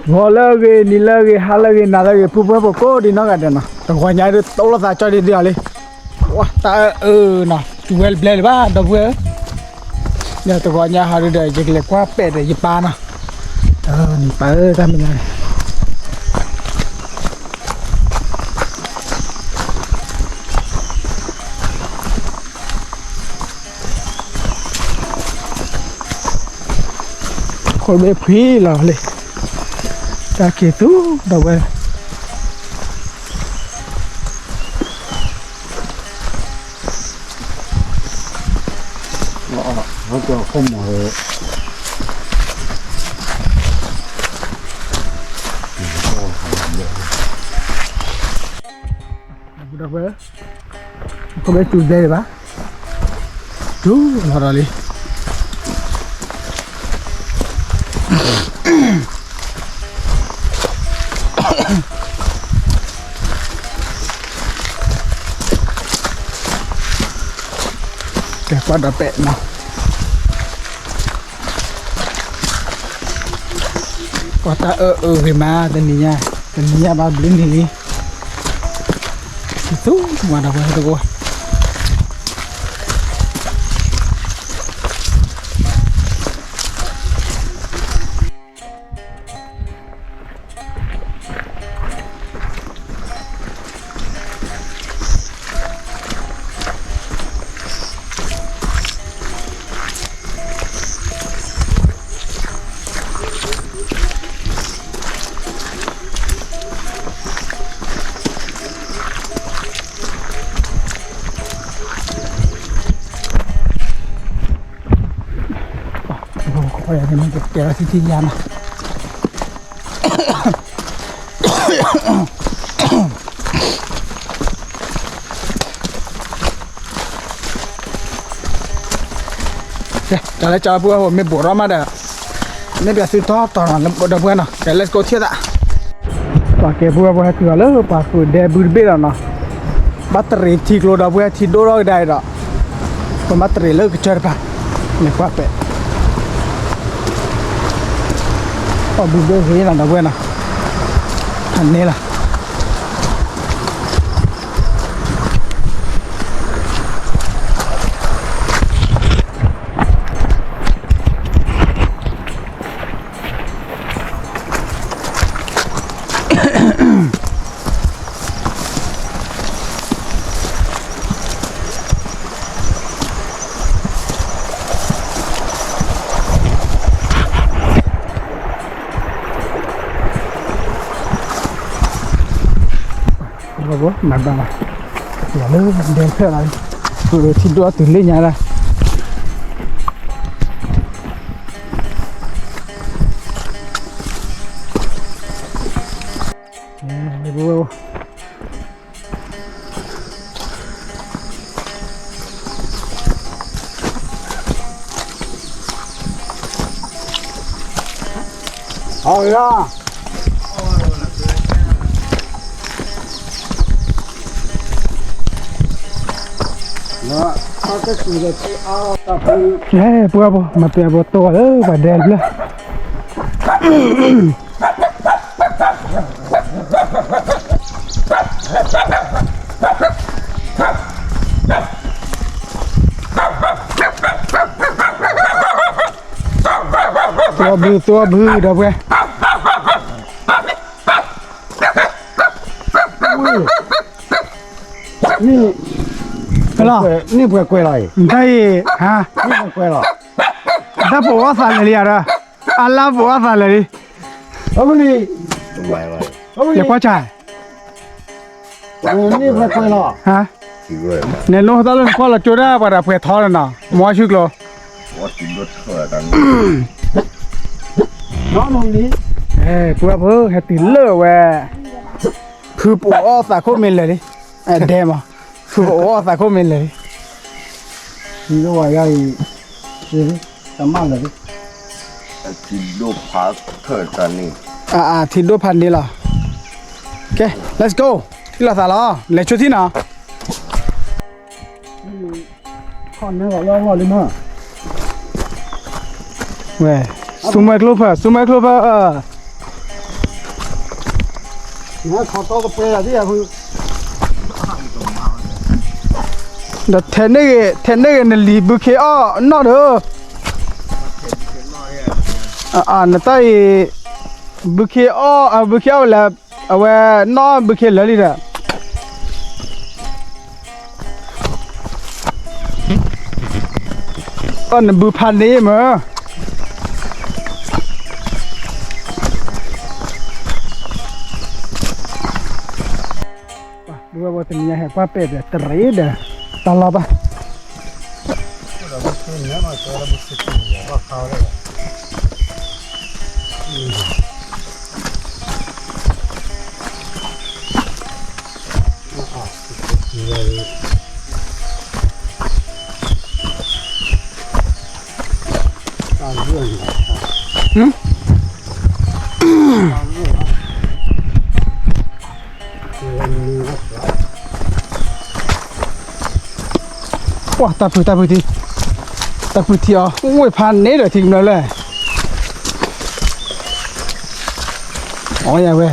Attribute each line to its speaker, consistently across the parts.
Speaker 1: ngõ lagi ni lagi halagi nalagi pupu pupu di nó cái đó nè tao gọi nhảy được tao là sao cho đi đi ali wah ta nè well blend ba đâu vừa nè tao gọi nhảy hari đây chỉ là quá bể để gì pa nè ni pa ta mình này khôi bê phí là lên ta kia tú đâu vậy
Speaker 2: nó cho không mà
Speaker 1: đâu vậy không biết chú dây ba chú vào đây đi cái quá đập bẹ nào có ta về mà tên nha ba bling đi itu mana apa itu gua kayak gini kayak sisinya nah Cara cara buat me boram ada ini biasa itu orang udah buat nah let's go tiada pakai buat tu lah pakai dia berbeda nah baterai tiga udah buat tidur orang dah ada baterai lagi cepat ni kuat oh bubur ini lah dah buat nah ini lah bố mặt bằng này nhà lớn đèn thế này rồi thì đua từ lên nhà này bố hỏi ra bữa mà bữa bữa to đó và đèn nữa tua bự đâu vậyนี่นี่เพื่อกล้วยอะไรใช่ฮะนี่เพื่อกล้วยหรอถ้าบอกว่าสั่นเลยอ่ะอัลลาบอกว่าสั่นเลยเอาไปนี่อย่าป้าจ่ายนี่เพื่อกล้วยหรอฮะเนี่ยน้องตาลุนข้อละจุดได้ป่ะเพื่อทอดนะหมอชุกโลน้องนี่เพื่อเพื่อให้ติดเลือดแวคือปวดสาโคมินเลยดิเดมอ่ะคือว่าสาโคมินเลยนี่ก็ว่าใหญ่สิทำมาเลย
Speaker 2: ที่ดูพักเถิดกันนี่
Speaker 1: ที่ดูพันนี่เหรอโอเค let's go ที่เราสาระเลยชุดที่ไหนข้อนี้ว่าเราว่าลิมาเว้ยซูมไมโครโฟน
Speaker 3: เนี่ยเขาต้องไปอะไรที่คือ
Speaker 1: เดี๋ยวเทนนี่เนี่ยลีบุเคอ้อนอเด้อนั่นใต้บุเคอ้อบุเคอ้อแล้วเอาไว้นอบุเคเลยล่ะอันบุพันนี่มั้งดูว่าตัวนี้ให้ความเป็ดเตรีเด้อตลอดป่ะ
Speaker 3: เราไม่ขึ้นเนี่ยมาเจอเราไม่ขึ้นเนี่ยว่าเขาเลย
Speaker 1: ว้าตาพื้นที่อ๋อโอ้ยพันนี้เดี๋ยวทิ้งเลยอ๋ออย่าเว้ย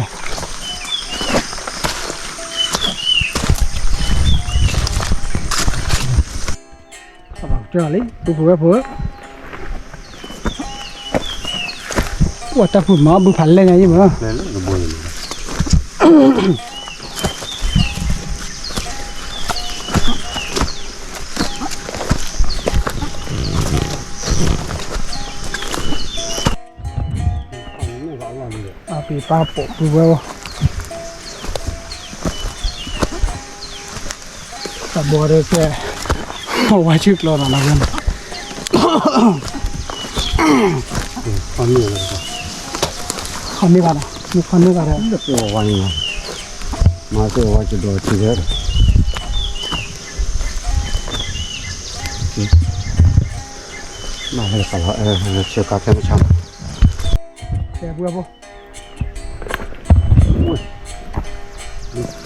Speaker 1: เจอเลยปุ๊บว่าตาพื้นมาบุพันเลยไงมั้ง
Speaker 3: เลยก็บ่น
Speaker 1: ปีป้าปกดูว่าแต่บัวเด็กแกเอาไว้ชื่อเราหน่อยนะเพื่อน
Speaker 3: คนนี้เลย
Speaker 1: คนนี้กันนะมีคนนี้กันเลย
Speaker 3: เด็กตัววันนี้มาตัวว่าจะโดนทีเดียวมาให้กันแล้วเชื่อกาแฟไม่ช้ำ
Speaker 1: แกบัวปะ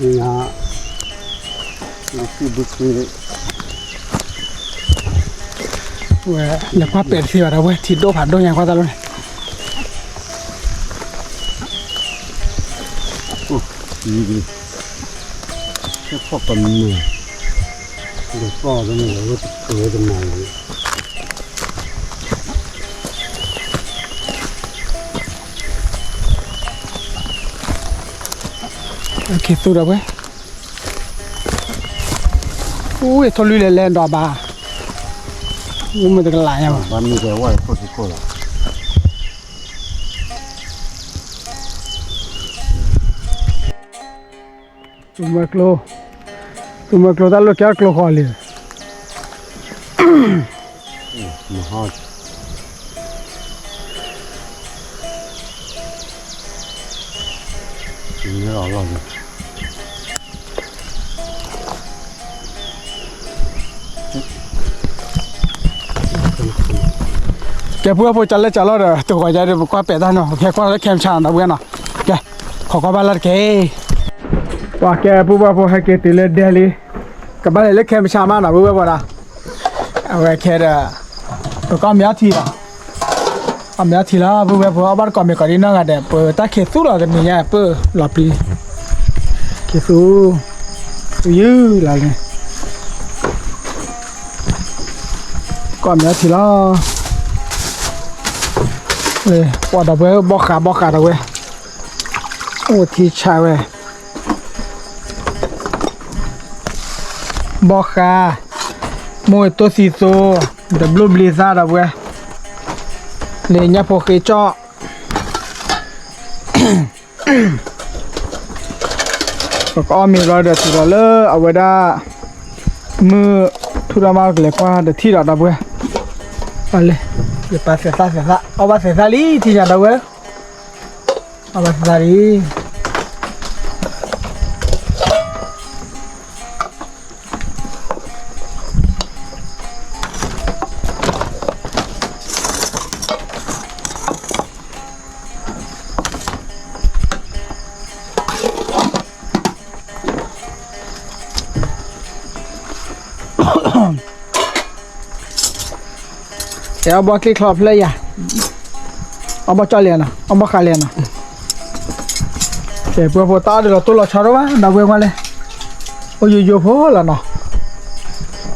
Speaker 3: นี่ฮะนี่คือบุกเลย
Speaker 1: เว้ยอยากว่าเป็ดสิวะเราเว้ยทิดโดผ่านโดยังว่าตลอด
Speaker 3: ดีแค่พอกันมือเด็กพ่อจะไม่รู้ว่าตัวจะมา
Speaker 1: โอเคตัวเราเว้ยอุ้ยทะลุเลยแลนดอบาอุ้มมันจะกระไรอ่ะ
Speaker 3: วันนี้จะว่าโคตรโคตร
Speaker 1: तुम कलो तालो क्या कलो खा लिया
Speaker 3: महाज ये अलग है
Speaker 1: क्या पूरा पूरा चलो रे तो कोई जाए को पैदा न क्या को खेम छान ना बुआ ना क्या खो बालर केว่าแกผู้ว่าพอให้แกติเลเดลีกับบ้านเล็กแค่ไม่ชามาหน่ะผู้ว่าบ่ล่ะเอาไว้แค่เด้อก็มีอาทีล่ะเอามีอาทีล่ะผู้ว่าพอบ้านก็มีก็ดีนะกันเด้เปิดตาเขตสู้ล่ะกันนี่เปิดหลับปีเขตสู้ยื้อล่ะนี่ก็มีอาทีล่ะเลยว่าดอกเว้ยบ่ขาดอกเว้ยโอ้ทีชายเว้ยBoca muito siso de blue blizzard a gue leña poquechoก็มีรอยเดือดสุดเลยเอาไว้ได้มือทุรมากเลยกว่าเดือดที่เราดับเว้ยไปเลยเดี๋ยวไปเสียซะเอาไปเสียซะลีที่จะดับเว้ยเอาไปเสียซะลีเดี๋ยวบอกคลิกคลอบเลยอ่ะเอาบอกจอเลียนอ่ะเอาบอกคาเลียนอ่ะ để bữa bữa ta được tôi là cho đó á, đâu quên qua lên, ôi yo phố là nó,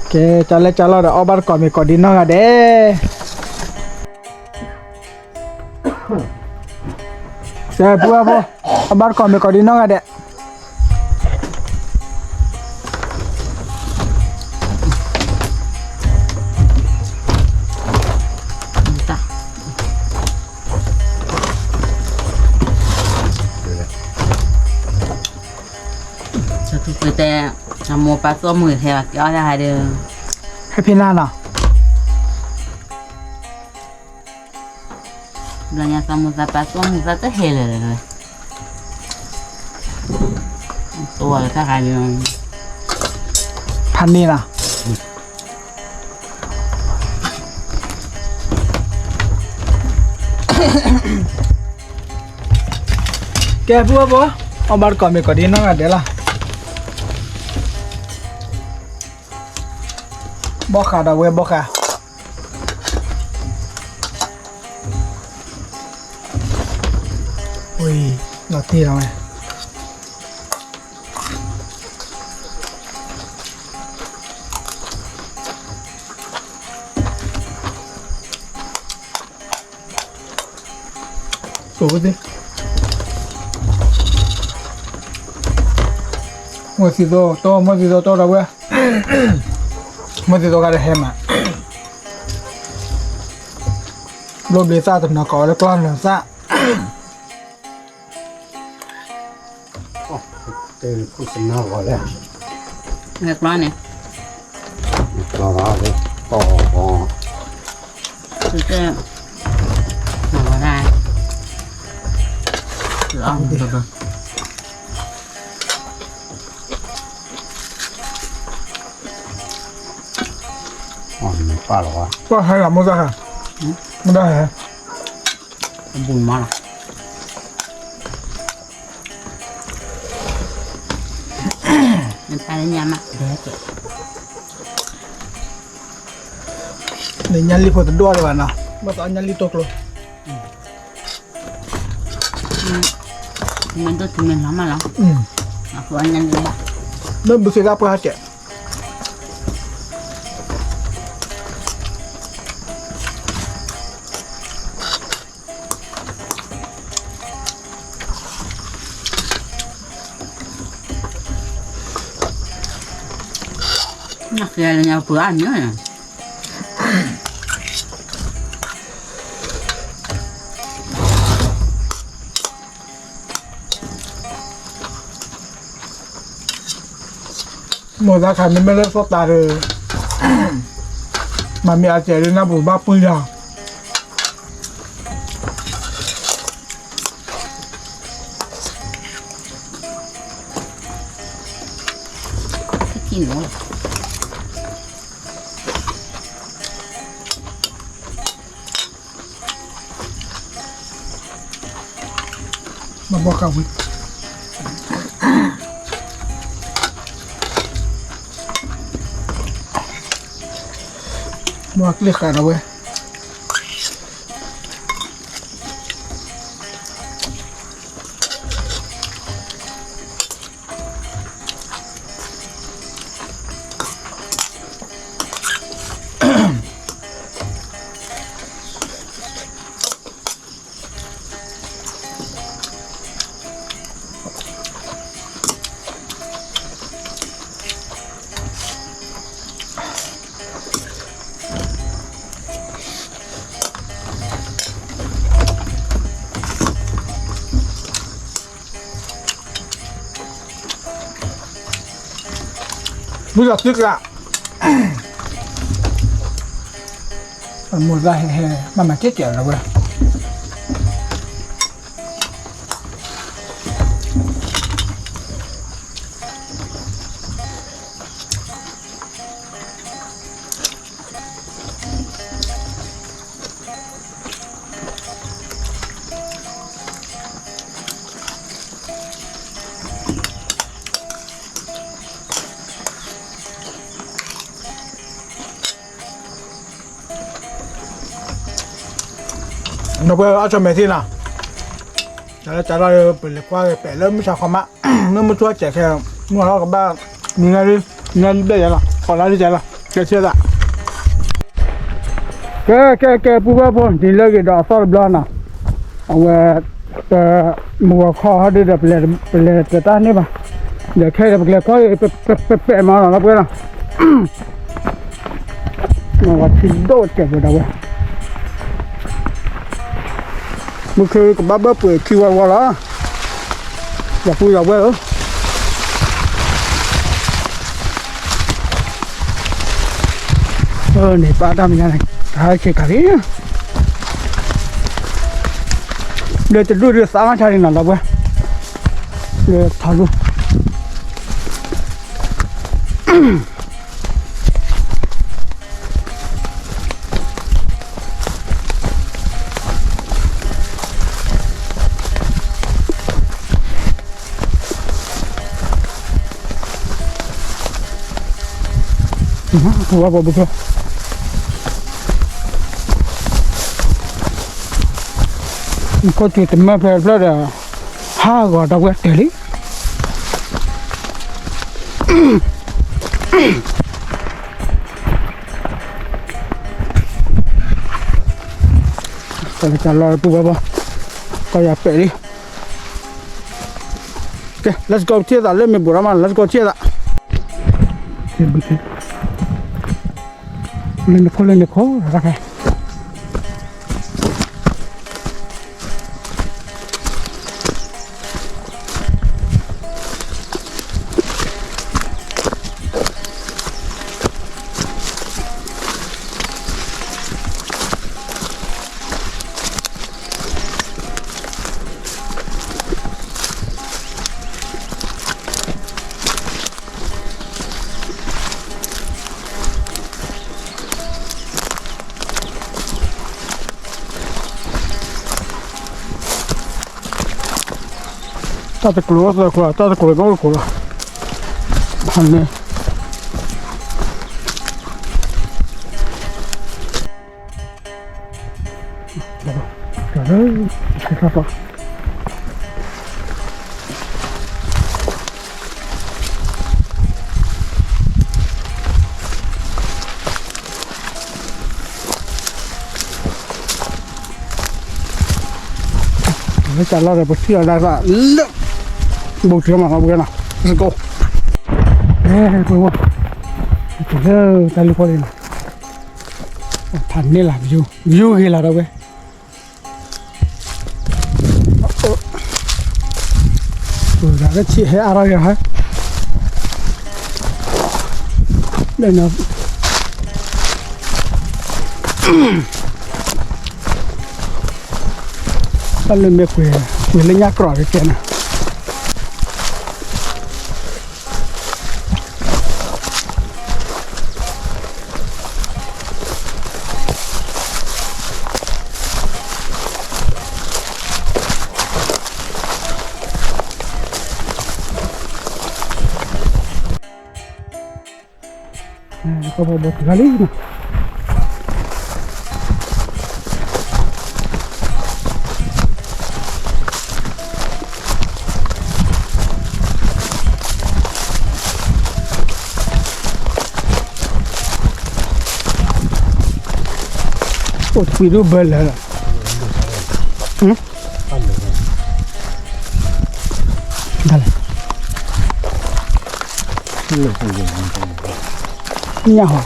Speaker 1: ok, trả lại ở bên còn mình còn đi nó là để, để bữa ở bên còn mình còn đi nó là để,
Speaker 4: tôi tè mua ba số 10 theo kéo ra hai đường
Speaker 1: hay pin lan à,
Speaker 4: là nhà sao mua ba số 10 ra tới hè rồiตัวถ้าใครมี
Speaker 1: พันนี่นะแกบัวบัวเอาบัตรก่อนไปก่อนดีน้องอ่ะเดี๋ยวล่ะบอกขาดเอาไว้บอกขาอุ้ยหลอดที่เราไงสูงสิหมดสิโตโตหมดสิโตโตเราเว้ยหมดสิโตกันเลยแฮมอ่ะโรเบซ่าตัวหน้าก่อแล้วกล้องเหลืองซ่า
Speaker 3: เจอผู้ชนะก่อนแล้ว
Speaker 4: เรียบร้อยเนี่ย
Speaker 3: เราเลยต่อ
Speaker 4: คือจะหนูได้ลองดูดู
Speaker 3: อ๋อป้าหรอวะ
Speaker 1: ว่าให้หลับมั้งจ้ะค่ะไม่ได้ฮะ
Speaker 4: บุญมาละมันไปแล้วยามอ่ะเดี๋ยวเก็บ
Speaker 1: นี่ยันรีพอร์ตด้วยเลยว่ะนะมาตอนยันรีตกเลย
Speaker 4: มันก็ถึงมันล้อมาแล้วส่วนนั้นก็บ้า
Speaker 1: เริ่มบุษราเพื่อเจ๊
Speaker 4: นักเรียนเนี่ยเพื่อนเนี่ย
Speaker 1: หมดราคาไม่เลิกสตาร์เลยมันมีอาเจด้วยนะบุบ้าปืนยาว
Speaker 4: ที่หนู
Speaker 1: มาบอกกับวิบอกเรียกกันเอาไว้ไม่อยากซึกอะมันหมดได้แฮ่ๆมันมาเจ๊ๆแล้วเว้ยเราไปเอาชมเมที่น่ะ咱这本来挂的摆了没啥好嘛，那么多解开，我那个吧，你看别人了，好哪里解了，这些的。cái bố thì lấy cái đó sao được nào và mua kho đi được để ta này mà để khai được là có cái mà nó bữa nào mà thịt đốt chạy vào đâu một khi có bắp bắp bưởi kêu vào đó và phui vào bữa này ba đam nhà này hai cái cái gì để cho đuôi được sáng ngày nào đâu để tháo luôn Apa betul? Có chuyện tụi mình phải là ha gọi đâu cái lý kalau kalau tu bapa kau ya peri okay let's go chia dah lên mình bữa mà let's go chia dah lên được khó ra cái ta te keluar ta te keluar aneh apa ini cara bersih ada bông sữa mà không biết nào let's go bố tay lục qua đây nào thành nên làm view ghi là đâu vậy rồi cái chị hết ara rồi hả đây nào ta lên miệng quỳ lên nhát cỏ cái kia nào có một kali nữa video bel है यहाँ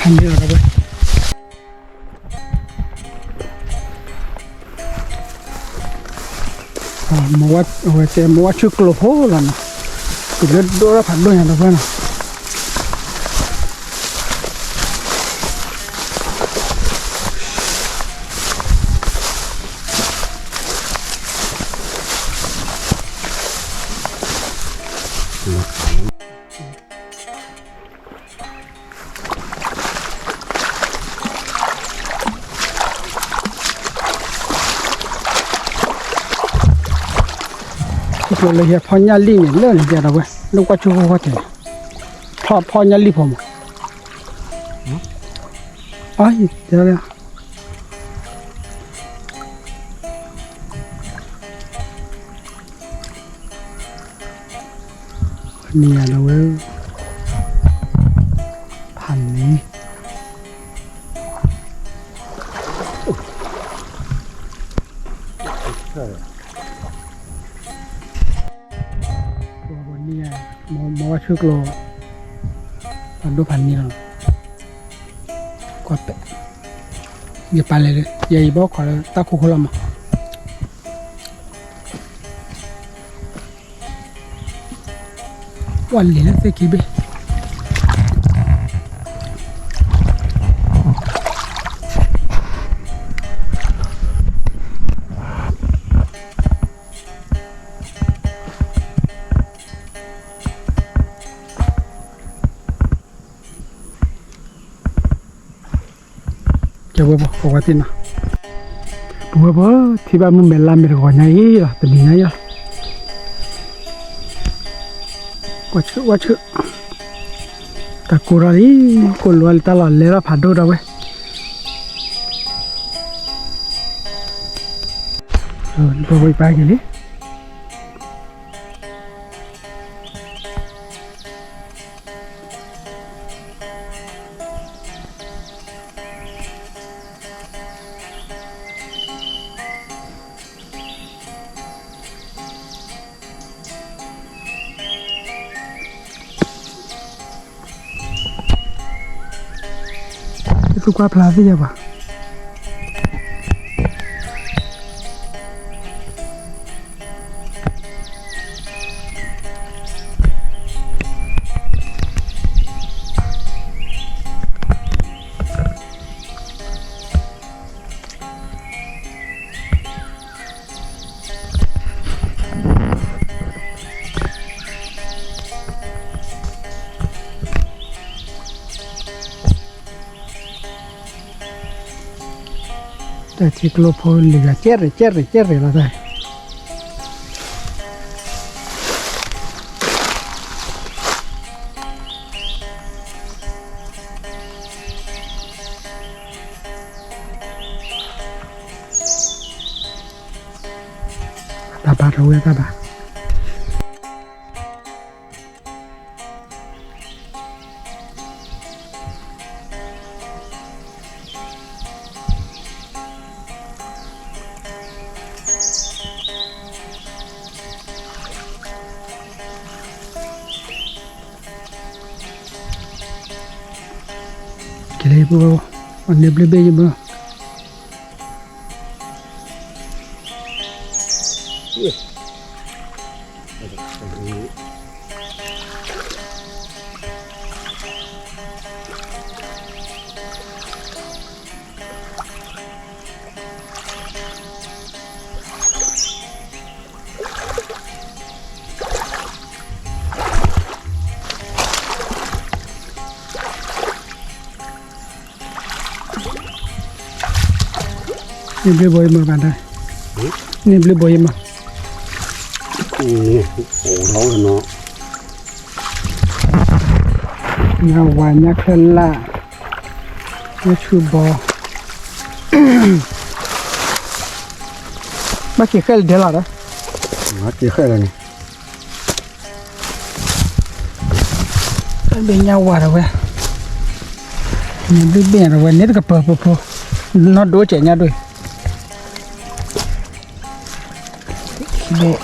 Speaker 1: พันเดียวกันเว้ยมัวเจมัวชุกโลโพแล้วนะติดเลือดด้วยผัดด้วยอย่างเดียวนะตัวเลยพอญาลีเนี่ยเลื่อนเดียวเราเว้ยลูกก็ชูเขาเถอะพอญาลีผมอ๋อเดี๋ยวเลยนี่เราเว้ยพันนี้มัวชุกโลพันดูพันนี้เราก็เปะอย่าไปเลยอย่าอีบอกขอตาคุกละมาวันนี้นะเสกีเบจะว่าปกตินะบัวที่บ้านมึงเบลล่ามีก่อนยังยี่ล่ะแต่นี่ยังว่าชื่อแต่กูรัลีกูรัวตลอดเลยละผัดดูเราเว้ยเราไปกันดิItu kuah pelatih ya pak. Ciclo por liga cherry la da. Taba rawe taba. Kile bu anne bile beyi bu. Ini beli boy mah bandai. Ini beli boy mah.
Speaker 3: Ini orang no.
Speaker 1: Ngawanya kela. Ini coba. Masih kel dia lah dah.
Speaker 3: Mati kel ni.
Speaker 1: Beli nyawa dah weh. Ini beli ben dah weh. Ni tu apa. Nó đố trẻ nha đôi. Bộ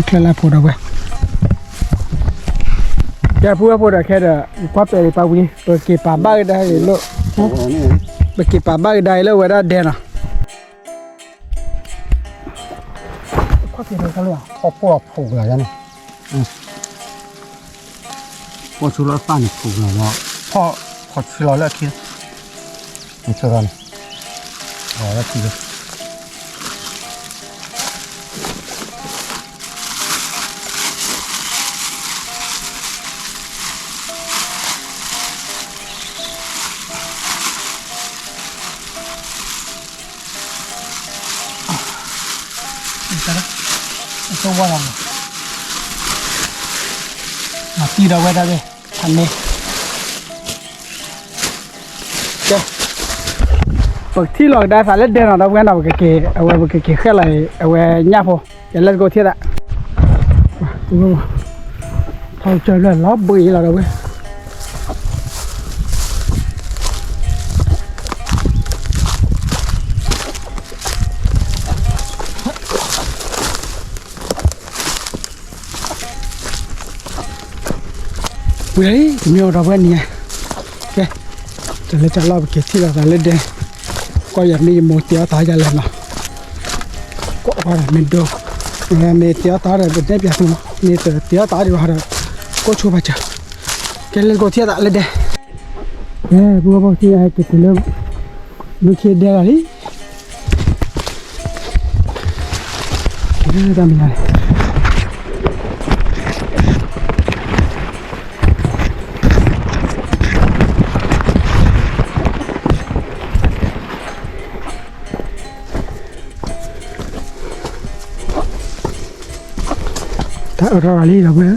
Speaker 1: cái là phụ đâu vậy พูดได้แค่เด้อความเป็นปาวีเปิดเก็บปลาบ้าได้โล
Speaker 3: โอ้โหนี่
Speaker 1: เปิดเก็บปลาบ้าได้แล้วเวลาเด่นอ่ะความเป็นอะไรกันเลย
Speaker 3: พอปวดผูกอะไรนะพอชุดรถฟ้านี่ผูกอะไรวะ
Speaker 1: พ่อขอชิลแล้วคิด
Speaker 3: ไม่เชื่อกันรอแล้วทีเดียว
Speaker 1: ตัวว่าอะไรมาตีเราไว้ได้เลยทันนี้เจ้าปกที่หลอกได้สารเล่นเดินเราเว้นเราเก๋เอาไว้เก๋แค่ไรเอาไว้ย่าพออย่าเล่นโกเทียดอ่ะเขาเจอเรื่องล้อบุยเราเว้ยเว้ยมีอะไรบ้างเนี่ยแกจะเล่นจะรอบเก็บที่เราจะเล่นเด้ก็อย่างนี้โมเตียตายจะเล่นเนาะก็ว่ามันดูเมเตียตายเลยเป็นได้เพียงตัวนี่แต่เตียตายดีกว่าก็ชูไปจ้ะแกเล่นก็เที่ยวเล่นเด้บัวบางทีไอ้เก็บเริ่มดูเขียนเดียวกันนี่เรื่องทำยังไงถ้าเราลีเราเว้ย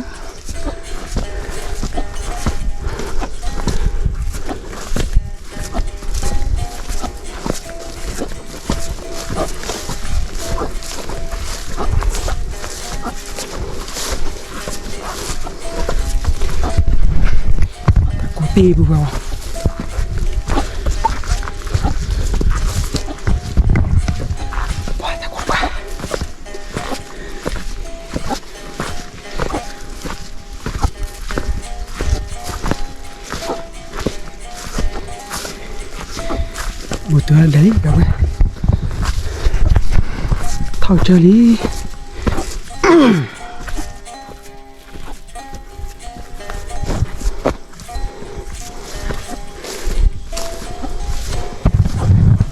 Speaker 1: กูตีบุบเบาmột tuần đấy đâu ấy thao chơi đi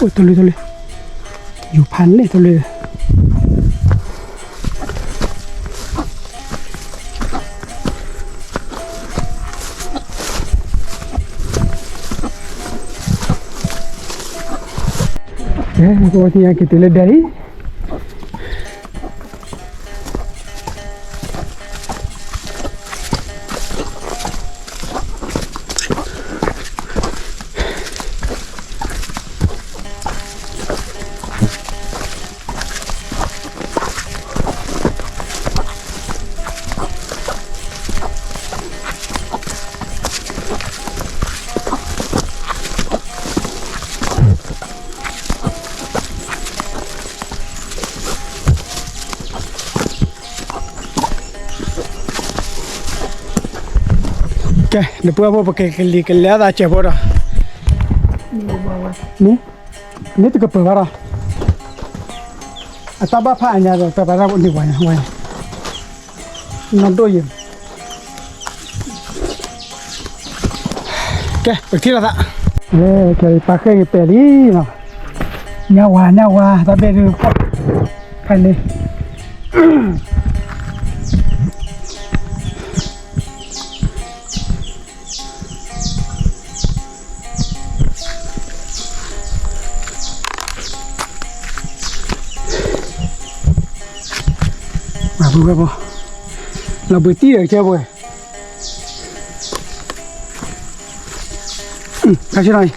Speaker 1: ôi tôi lên dù phán này tôi lên cô thì cái từ lên đấy Oke, depois eu vou porque aquele ada cebora. Ni tu kepala. Atau bapa hanya ada kepala pun di mana. Nado ye. Oke, pergi lah tak. Cari pakai peli no. Nyawa, tapi tu kan ni. Bố bố là buổi tí ở chơi bồi cái chỗ này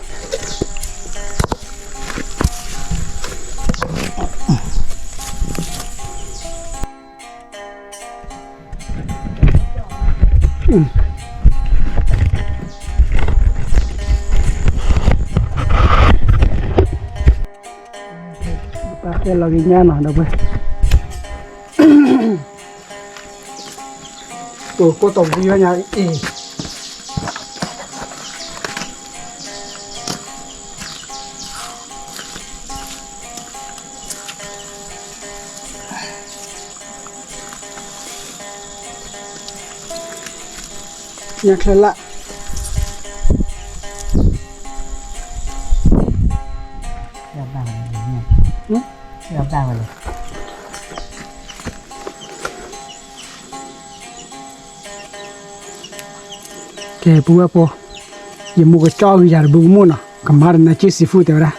Speaker 1: pakai lagi nyana dah bồi cô tổng đi nhà อยากเล่นละ
Speaker 4: รับได้เลยเนี่ยรับได้เลย
Speaker 1: แกปูว่าปอยังมุกจ้าวิจารณ์บุกมุนะก็มาเรื่องชีสิฟูเตอร์ละ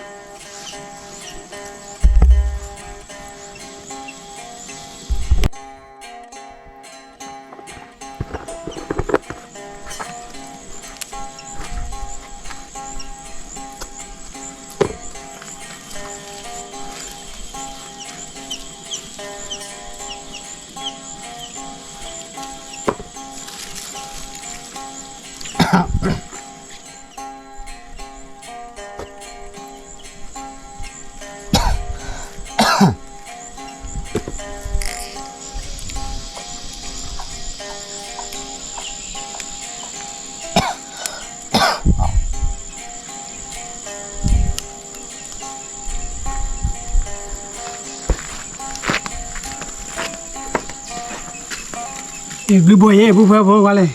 Speaker 1: Ibu boy ibu apa wale.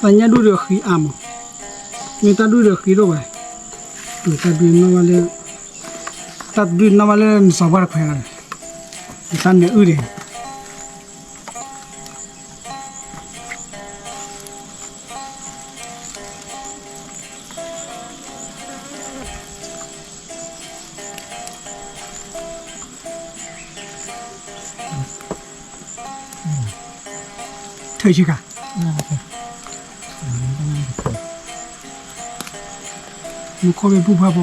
Speaker 1: Tanya dulu khi am. Minta dulu khi do bay. Minta dulu wale. Tat dulu wale sabar khaya. Isan ne ure. Thôi chứ cả. Nó có bị bút vào bộ.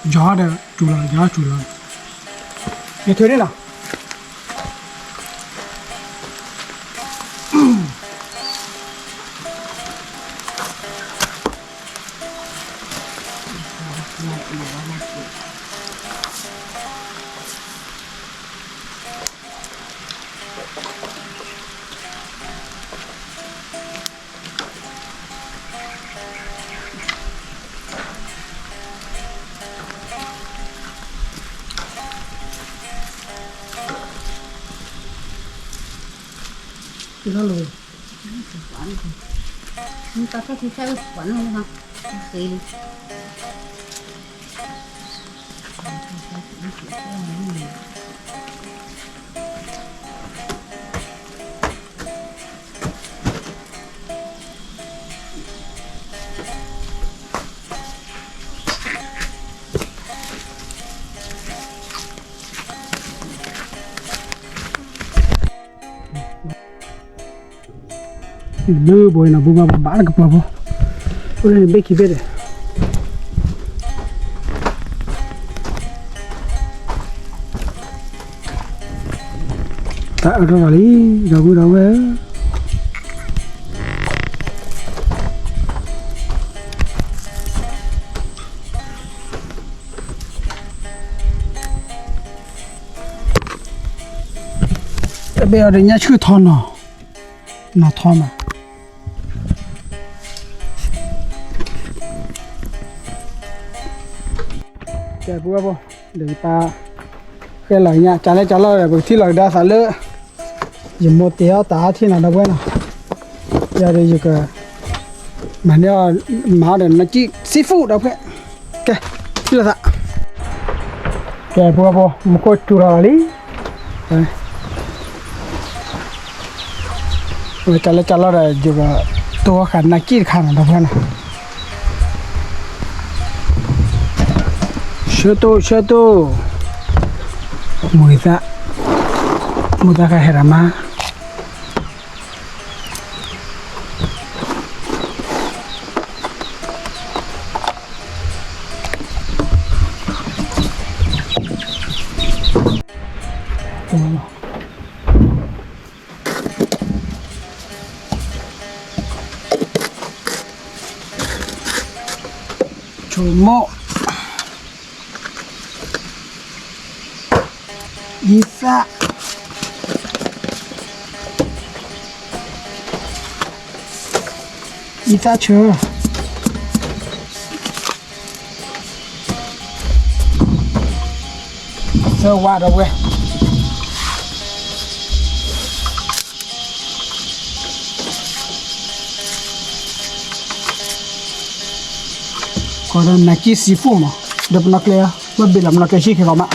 Speaker 1: Gió đây, chủ là. Nghe thôi đấy nào. Nó lùi.
Speaker 4: Chúng ta có thể theo quán không hả? Xí đi.
Speaker 1: Lơ bồi nào bùa mà bán cái bùa. Ôi này bé kia bé đấy. Ta ở đâu đi, đâu về. Bây giờ nhà chưa thon nó thon mà. Cái bữa bố để ta cái lời nha trả lời là bởi thi lời đa sản lỡ dùng một téo tá thì nào đâu quên nào giờ đây giờ cái mà nếu máu để nó chỉ seafood đâu vậy cái là sao cái bữa bố một con chua rồi rồi trả lời là giờ tôi khả năng chỉ khả năng đâu quên nào Satu muda ka herama Cuma bisa chưa sơ qua đâu quê ก็ได้นักกิซีฟูมาเดี๋ยวนักเลยว่าบิลล์นักเลยชิคกี้พายมา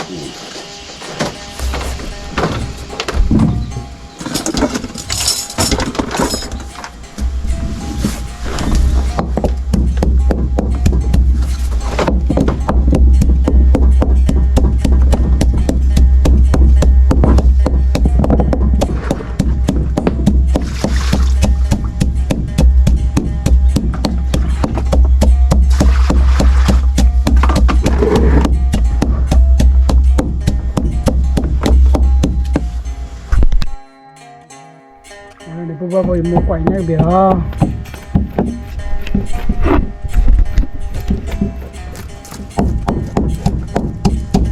Speaker 1: เดี๋ยวพวกเราไปมุกไก่เนี่ยเบียร์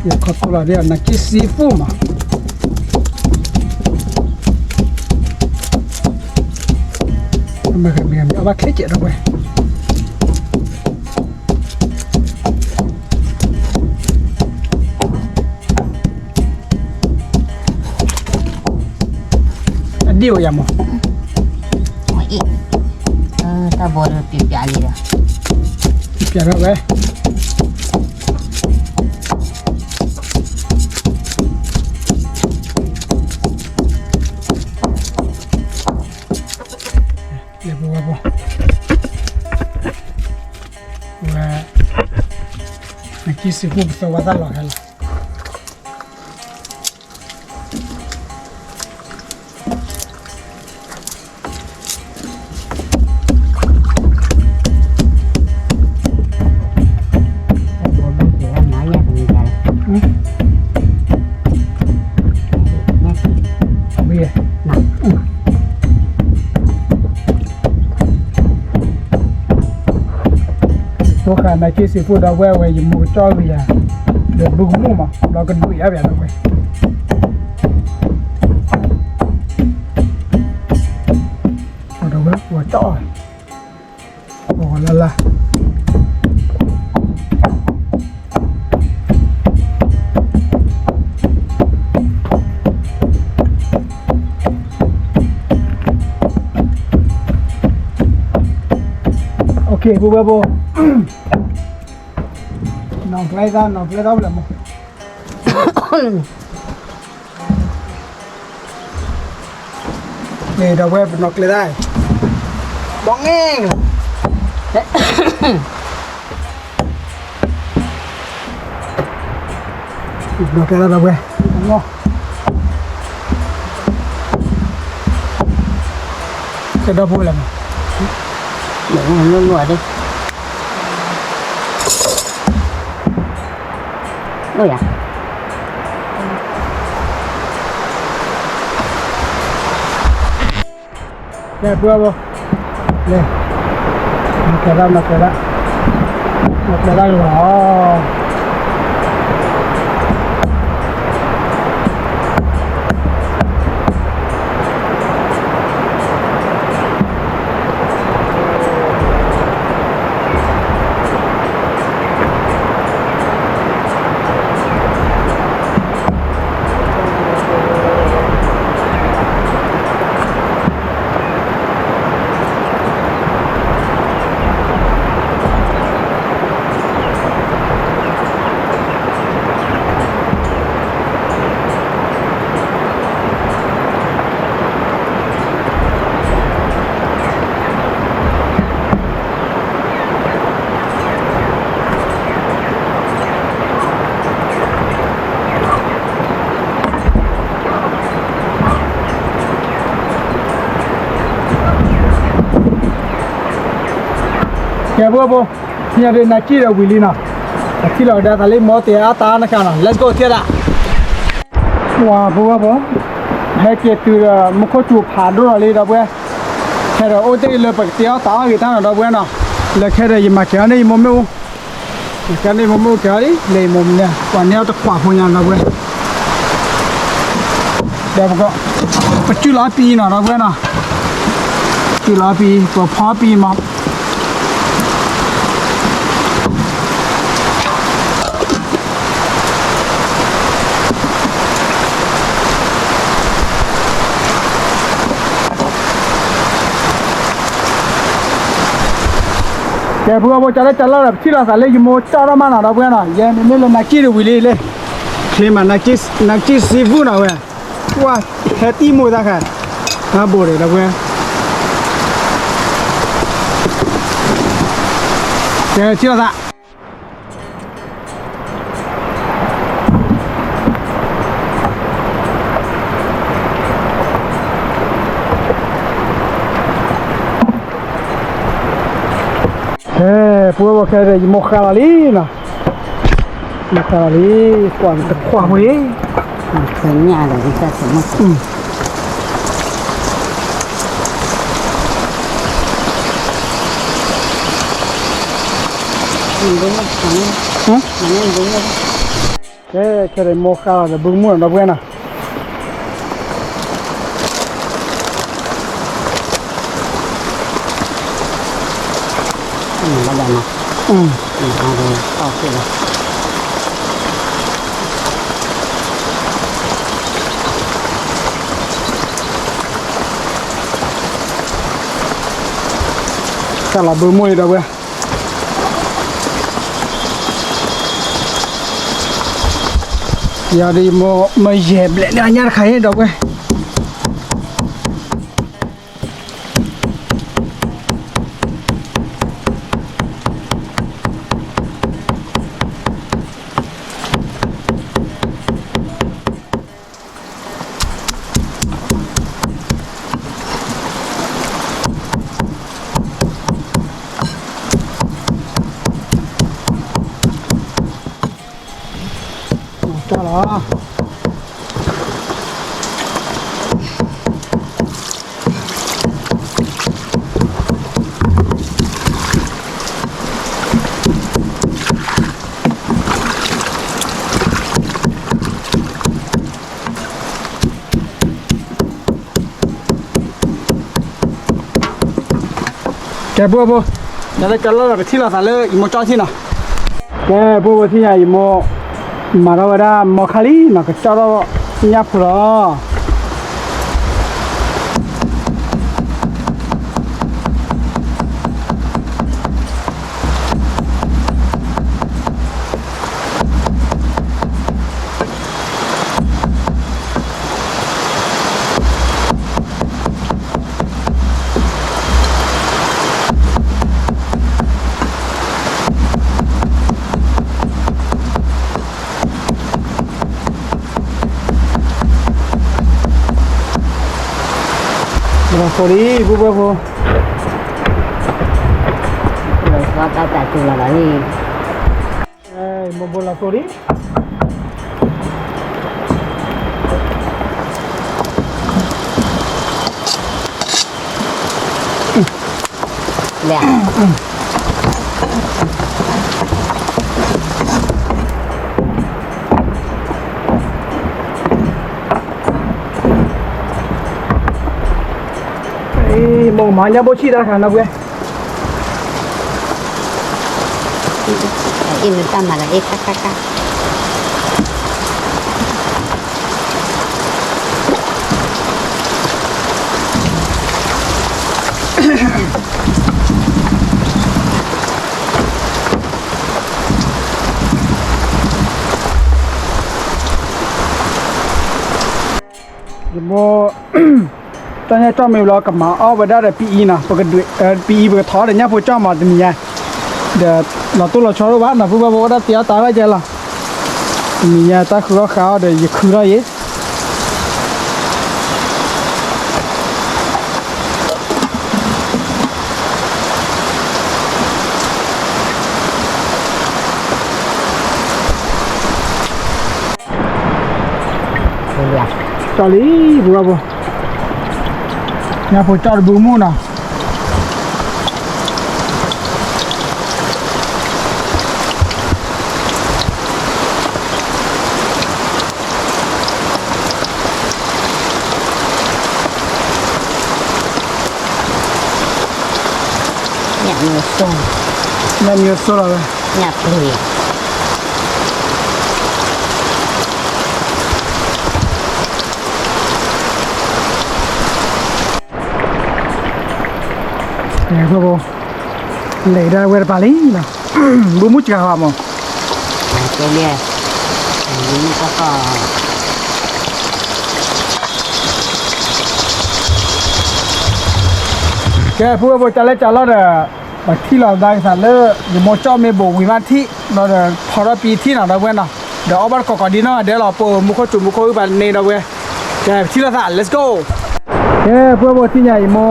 Speaker 1: เดี๋ยวขับตัวเรียนนักกิซีฟูมาไม่เคยมีอะไรเอาไปแค่เจ็ดเอาไปเดี๋ยวยังมั้ง
Speaker 4: อีกถ้าบอลปิดยาเลยละ
Speaker 1: เปลี่ยนแบบไหนเดี๋ยวบอกว่านักกีฬาผู้สวัสดิ์หล่อกัน ตัวขาในที่ซีฟู้ดเราแววไว้ยมูจ้อยไปอ่ะเดือดบุกมุ่งมาเราก็ดุยแบบนั้นไปเราแววหัวจ้อยโอ้ละละโอเคบูบาโบน้องไล่ได้เลยมั้งนี่เราเว็บน้องไล่ได้บ้องเองน้องไล่ได้เราเว็บงอจะได้พูดอะไรมั้ง
Speaker 4: เดี๋ยวมันรัวๆดิโอ้ย
Speaker 1: เนี่ยเพื่อบ่เนี่ยนักได้หรอแกบัวโบเนี่ยเรื่องนักกีฬาวิลีน่ะนักกีฬาเดี๋ยวทะเลมอเตอร์ตานะกันนะ let's go เที่ยวละว้าบัวโบให้เกิดตัวมุขจูผ่านด้วยเลยนะบัวแค่เราโอ้เดี๋ยวเลยไปเที่ยวตากี่ตั้งนะบัวน่ะแล้วแค่เรายิ่งมาแค่นี้มุมนู้แค่นี้มุมนู้แค่นี้เลยมุมเนี่ยวันนี้เราจะขวาพุ่งยันนะบัวเดี๋ยวก็ปัจจุบันปีน่ะนะบัวน่ะจุฬาปีก็พอปีมา ကဲဘုရားဘောကြားကြလာဖြီလာစားလေယမိုကြောရမနာတော့ဘွဲနော်ရဲနေနေလည်းနာကြည့်ရဝီလေးလေခေမနာကြည့်စီဘူးနော်ဝဲဝါဟက်တီမိုဒါခါဟာဘောရတော့ဘွဲကဲချီလာစားpuedo que de mojar la lina mojar la lina cuando cuajo
Speaker 4: Señala, dice hacemos.
Speaker 1: que de mojar de bumo no buena
Speaker 4: Vaya,
Speaker 1: cả là bơ môi đâu vậy giờ đi mà dẹp lại nha nhát khai đâu vậy cho đó cái bùa nhà đây cái là thi là phải một cho thi nào cái bùa thi này một mà đâu ra một khali nó cái cho đó nháp rồi sorry bu bu
Speaker 4: Rồi qua ta tại chùa là đi.
Speaker 1: Một bola sorry
Speaker 4: Lẹ.
Speaker 1: một má nhà bố chi ra khả nào quê
Speaker 4: In ta mà là ít các.
Speaker 1: một tao nhớ cho mình lo cầm máu ở bên đó là PE nè, PE vừa tháo để nhá vừa cho mà thì mình để là tôi là cho nó bán là vừa vừa đã tiêu tao cái gì là mình ta khử khảo để khử ra ấy cho lý vừa vừa nhà phụ cho bù mu nào
Speaker 4: Nhà
Speaker 1: nhiều số rồi
Speaker 4: nhà lùi
Speaker 1: nè cô le da guerra palina bu mucho vamos
Speaker 4: Cái lia. Ini có.
Speaker 1: แกพูดว่าจะเล่นจะรอดที่เราได้สั่งเลยอยู่มอจ้อไม่บอกวิมาที่เราเดี๋ยวพอเราปีที่ไหนเราเว้ยเนาะเดี๋ยวเอาบัตรก่อนดีเนาะเดี๋ยวเราปูมุขจุมุขอุบัติในเราเว้ยแกที่เราสั่ง let's go แกพูดว่าที่ไหนมอ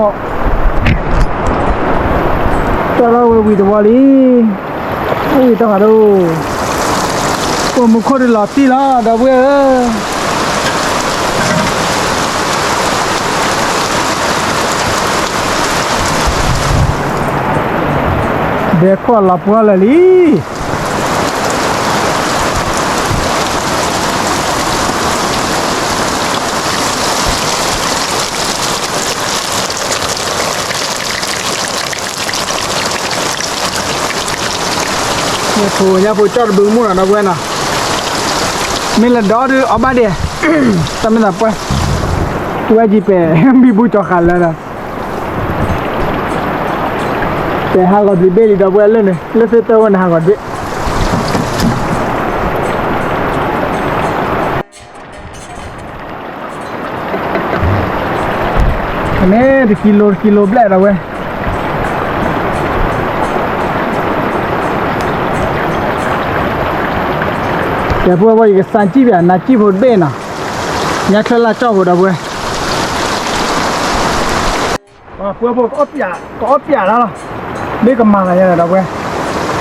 Speaker 1: จะเราวิดวอลีอุ้ยต้องหาดูปูมุขดีหล่อที่ละเราเว้ยदेखो लपुआ लली ya phụ cho bưng mua nó quên à mình là đó đi ở ba đi tao mình là quên quên gì về bị bụi cho khăn lên àแต่หากอดบิเบลีดอกเวลเลยเนี่ยเลือดเต้าวันหากอดบิอันนี้ดิกิโลแบล็ดเอาไว้แต่พวกว่าอีกสันจีบอ่ะนาจีบหดเบน่ะยักษ์ละเจ้าหดเอาไว้พวกก็อดยาแล้วđây cầm màng này là đâu quê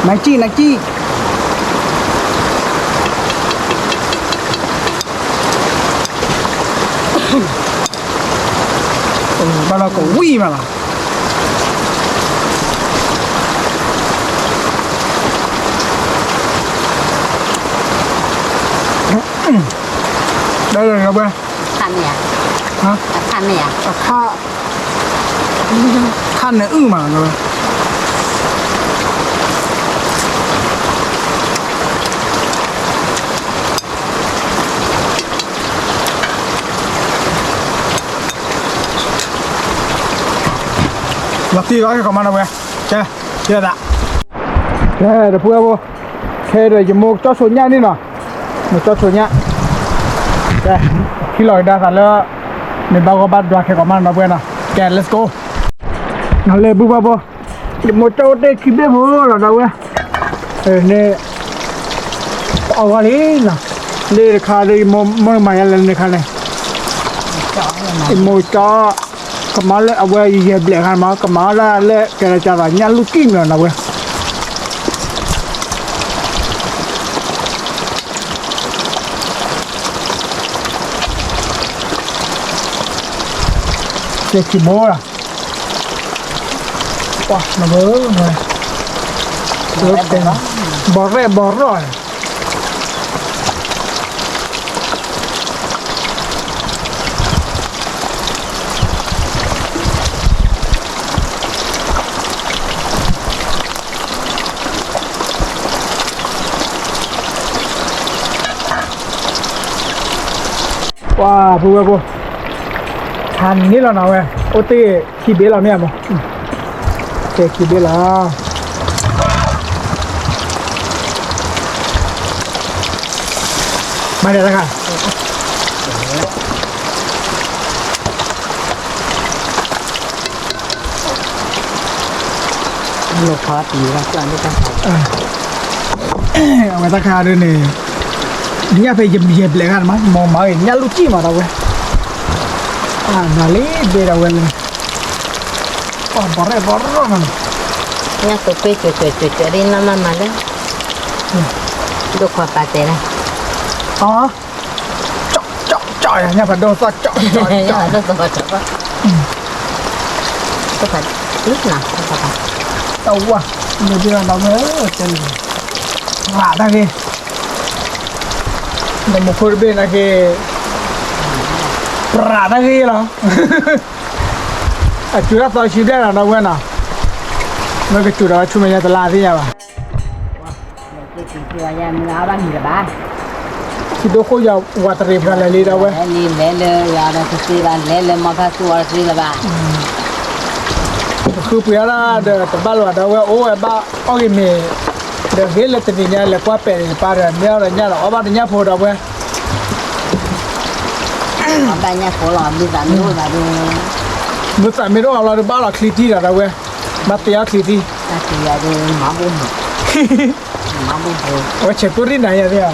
Speaker 1: nãy chi bao lâu cũng quy mà là đây là đâu quê
Speaker 4: Khăn nè.
Speaker 1: hả
Speaker 4: Khăn nè.
Speaker 1: khăn này mà rồi lập tí gói cái comment nào chưa đã được phù hợp thế rồi dùng một cho số nhá đi nào một cho số nhá khi lòi đa sản lơ mình bao gồm bắt đoạt cái comment nào quên nào let's go nào lên bù bù một cho đây khi biết bù là đâu quên nè ở vào đi nào lên khá đi mua mày lên khá này một cho kemana awal dia beli kan mah kemana le cara-caranya looking lah awal cek bola wah nabur borre wow bu thành ní là nào vậy ô tê khi biết là mẹ mà để khi biết là mai đây ra
Speaker 4: Lột khó tí ra cho anh đi ta.
Speaker 1: Người ta khai đây này nhà phải dẹp lạiกันมั้ยมองมาเนี่ยลูกจี้มาแล้วเว้ยนาลีเบลาเว้ยบอร์มัน
Speaker 4: Nha tụi chơi đi năm mà đấy. Đồ khoa bà tê này.
Speaker 1: อ๋อจ่อยเนี่ยผัดโดนซอสจ่อย
Speaker 4: Đồ khoa chọc á. Đồ khoa ít nào. Đồ khoa.
Speaker 1: เต้าว่ะเดี๋ยวเราเมื่อจะหลาได้กี่เดี๋ยวมุขรเบนอะกี่ปราได้กี่เหรอจุดละต่อชีวิตได้เราเว้ยนะแล้วก็จุดละชุ่มยาตลาดที่ยังวะ
Speaker 4: Cái ya mình áo bánh gì ba.
Speaker 1: Khi đó có giờ water rip ra lấy đâu vậy?
Speaker 4: Lên ya nó sẽ làm lên mà phải tu ở đây là ba.
Speaker 1: คือเปียละเดตบ้านว่าดาวโอ้บ้าออกเมเดเวลตนี่เนี่ยเลยกว่าเป็นปาร์เนี่ยอะไรเนี่ยเราบ้านเนี่ยพอดาวเว้ย
Speaker 4: บ้านเนี่ยโคลอมีสามีมาดู
Speaker 1: มุสามีเราเราบ้านเราคลิปที่ดาวเว้ยมาเตียคลิปที่
Speaker 4: ตาตีดูหมาบุ้มหมาบุ้ม
Speaker 1: โอ้เช็ดตัวที่ไหนอะเนี่ย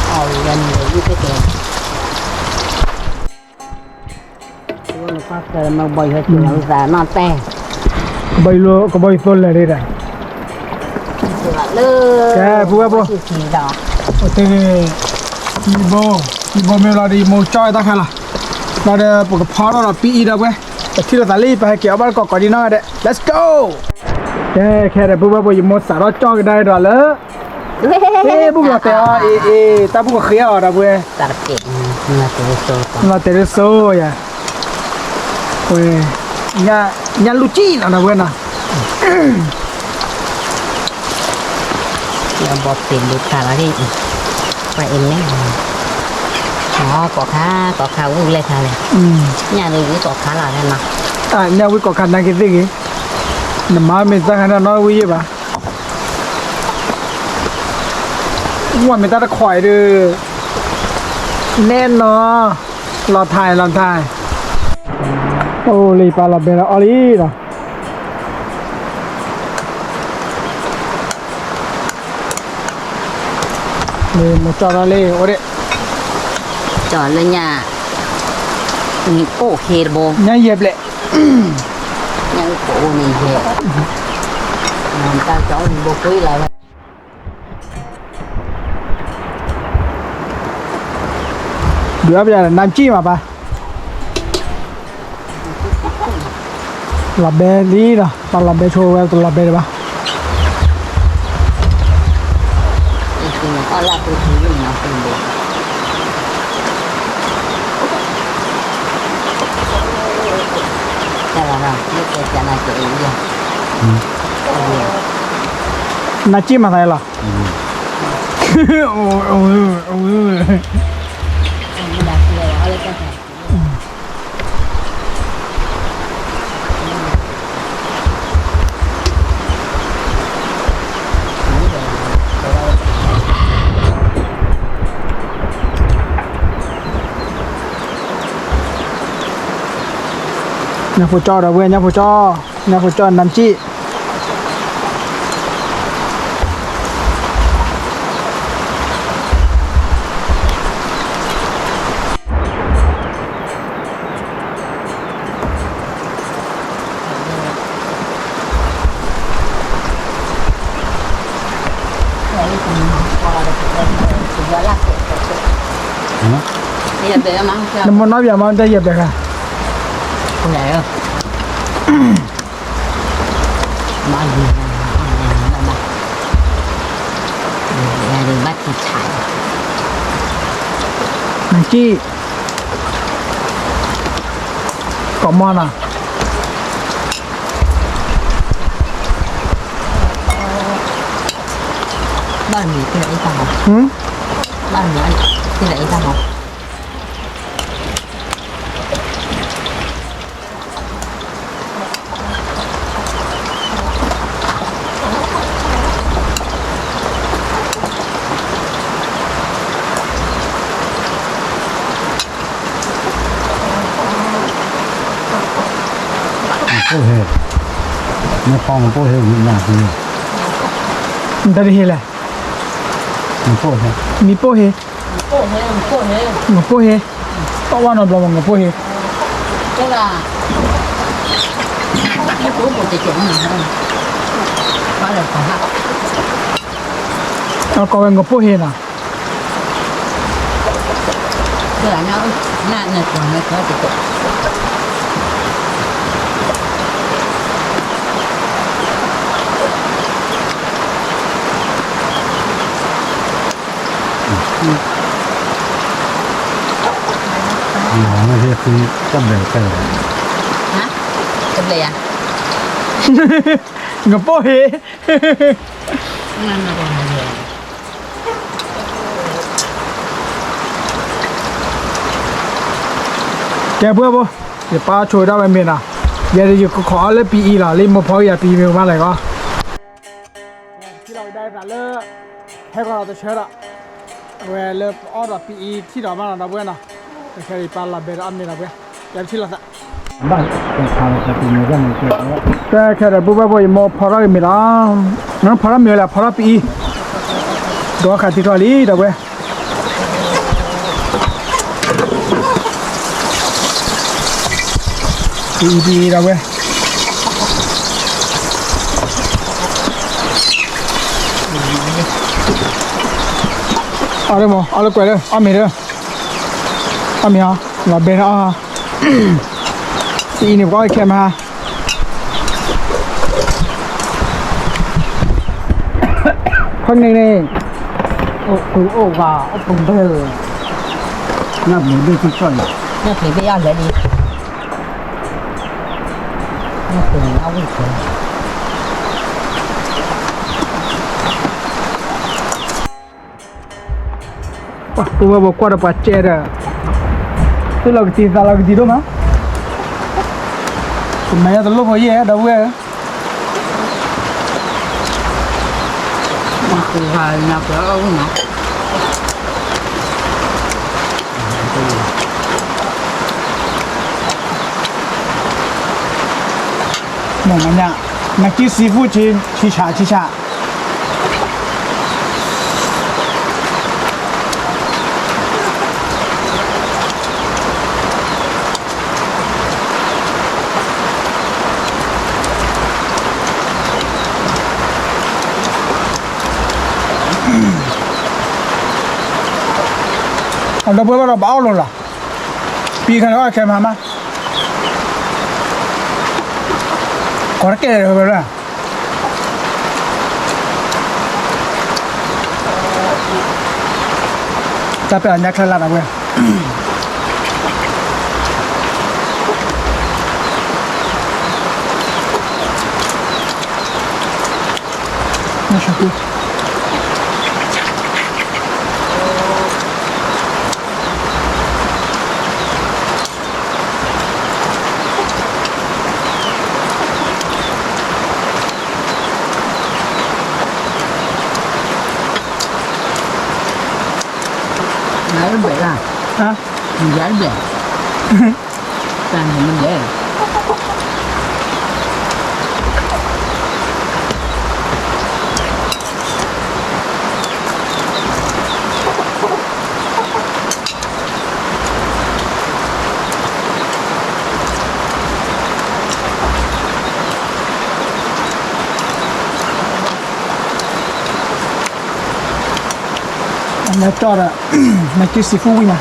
Speaker 4: เอายันเลยยี่สิบเอ็ดวันก็เกิดมาบ่อยเหตุสารนอนแต่
Speaker 1: ใบโลก็ใบต้นเลยได้
Speaker 4: เลยแกพูดว่าบ่สีดอก
Speaker 1: โอเคอีโบเมลาดีโมจอยตาค่ะล่ะเราเดี๋ยวปกพอเราปีอีดาวเว้ยแต่ที่เราตาลีไปให้เกี่ยวบ้านก่อนดีน้อยเด้ let's go แค่เดี๋ยวพูดว่าบ่ยมสารจอยได้ดอกเลยบุกเราแต่ตาบุกเขียวดาวเว้ย
Speaker 4: ตาเก็บมาเตะโซ่
Speaker 1: เราเตะโซ่ยเว้ยญาลูจีนะเว้ยนะ
Speaker 4: ยังบอกเป็นลูกค้าแล้วที่ไปเองเนี่ยอ๋อก่อข้าววิ่งเลยค่ะเลยเนี่ยเลยวิ่งก่อข้าวอะไรนะ
Speaker 1: เนี่ยวิกกันนักกิจกี่น้ำมันสักขนาดน้อยวิ่งป่ะว่าไม่ต้องคอยดูแน่นอนรอถ่ายโอ้ลีปลาลาเบลอลีนะเลยมาจอดเลยโอ้เด็
Speaker 4: จอดเลยเนี่ยมีโป้เคโบ
Speaker 1: เนี่ยเย็บเลย
Speaker 4: ยังโป้นี่เหรอมันตาจอดโบคุยอะไร
Speaker 1: เดี๋ยวไปจะน้ำจิ้มมาปะลาเบลีนะปลาลาเบโชว์ตัวลาเบเลยปะ
Speaker 4: จริงๆก็ลาตัวที่อยู่นะคุณโบแต่ละเราไม่เคยจะน่าจะเองเนี่ย
Speaker 1: น้ำจิ้มอะไรล่ะโอ้
Speaker 4: ไม่ได้เกี่ยวอะไรกัน
Speaker 1: nhà phụ cho đó về nhà phụ cho nằm chi nó muốn nói về mà đây dẹp được à
Speaker 4: không lẽ không bao nhiêu gia đình bắt thịt thải
Speaker 1: nằm chi có món à
Speaker 4: bao nhiêu cái đấy sao bao nhiêu cái đấy sao
Speaker 3: โอ้เฮ้ไม่พอมันโอ้เฮ้มีหน้าที่
Speaker 1: dari hela
Speaker 3: มันโอ้เฮ้
Speaker 1: mi pohe
Speaker 4: cô thế
Speaker 1: ngapohe tawa no bla ngapohe
Speaker 4: cái là cái của một cái chuyện này thôi quá là phải học
Speaker 1: nó có ngapohe na
Speaker 4: cái là nó còn nó có cái chuyện
Speaker 3: หมอไม่ใช่คือจำเลยแต่
Speaker 4: hả cái gì à
Speaker 1: ngapohe
Speaker 4: nó còn là gì
Speaker 1: kẹp bữa bố để pa chồi ra bên miền à เดี๋ยวอยู่ขอเลยปีอีหล่ะเลยมาพออย่าปีเมลมาเลยก็ที่เราได้แต่เลิกให้ก็เราจะเชื่อละเวลาเลิกออดปีอีที่เรามาเราเว้ยนะแต่แค่ปลาละเบรอัมนี่เราเว้ยอย่างที่เราจะบ้านเป็นทางจะปีเมลกันเลยแต่แค่เราบุบบุยมอพอเราไม่ละงั้นพอเราไม่ละพอเราปีดูขาดที่ตัวนี้เราเว้ยปีเราเว้ยเอาเลยมั้งเอาเลยกว่าเลยเอาไม่เลยเอาไม่เอาเราเบรอ่ะปีนี้ก็แค่มาคนนี้นี่โอ้โอ้ว่าโอ้ผมเบอร์น่าเหมือนด้วยที่ช่วย
Speaker 4: เนี่ยผีไปย่อนเลยดีเนี่ยผีเอาไว้เถอะ
Speaker 1: wah tu bawa kuat apa cera tu lagi tidur mah semuanya tu lo boleh ya dah boleh
Speaker 4: aku halnya berapa nak
Speaker 1: namanya nak seafood cicaเราเพิ่งเราเบาลงละปีกันก็แค่มาขอแก่เลยไปเลยจะเป็นอันยักษ์ละนะเว้ยนี่ชักกู
Speaker 4: Nhớ vậy là
Speaker 1: hả
Speaker 4: mình nhớ vậy toàn thì mình nhớ
Speaker 1: nó cho là nó chỉ xí phu nha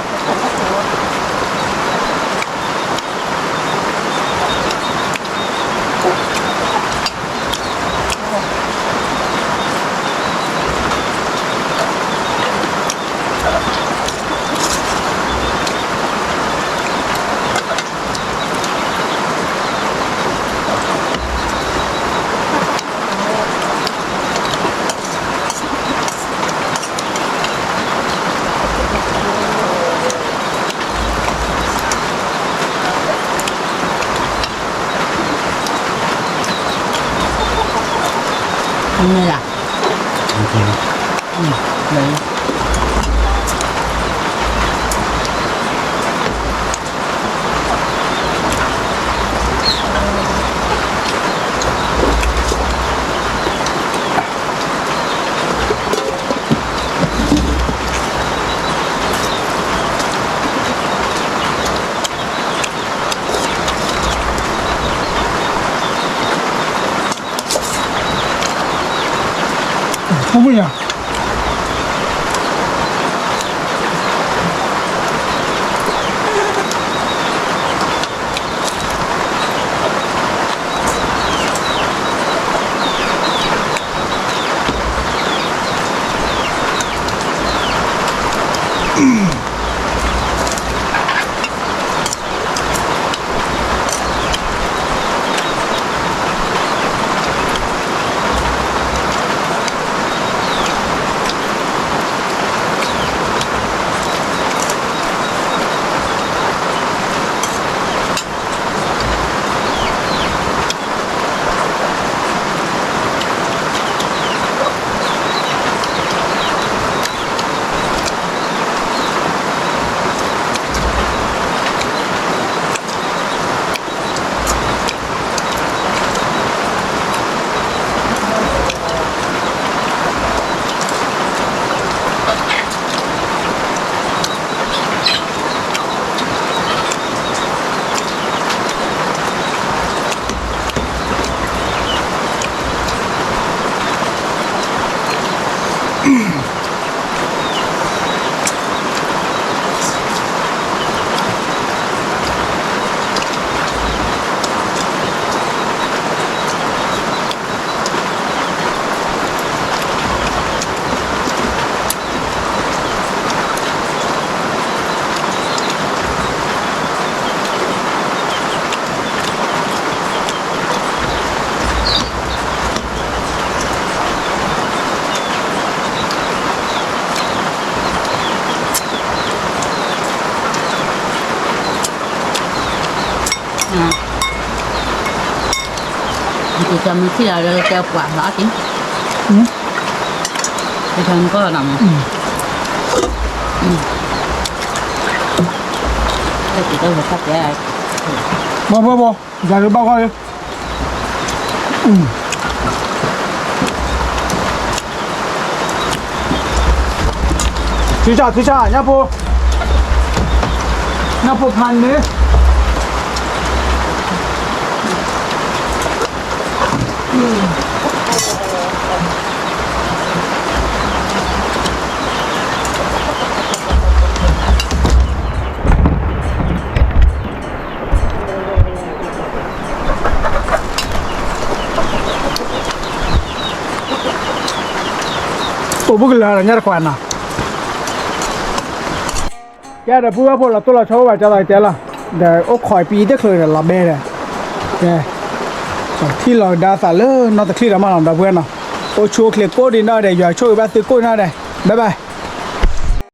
Speaker 4: như là đấy
Speaker 1: không biết nhỉ
Speaker 4: thì cho mình khi là cho quả đó chứ thì thằng có nằm cái gì đâu mà cắt ra
Speaker 1: bò giờ được bao coi thứ cha nhá po pan nữa ủa bữa là nhát khoan à cái đó bữa là tôi là cháu và cháu lại là để ốc khỏi pi được rồi là bè này nè khi là đa sản lớn nó từ khi là mà làm đào vườn nào ô chua kia cô đi nơi để giờ chui ba từ cô nơi này bye bye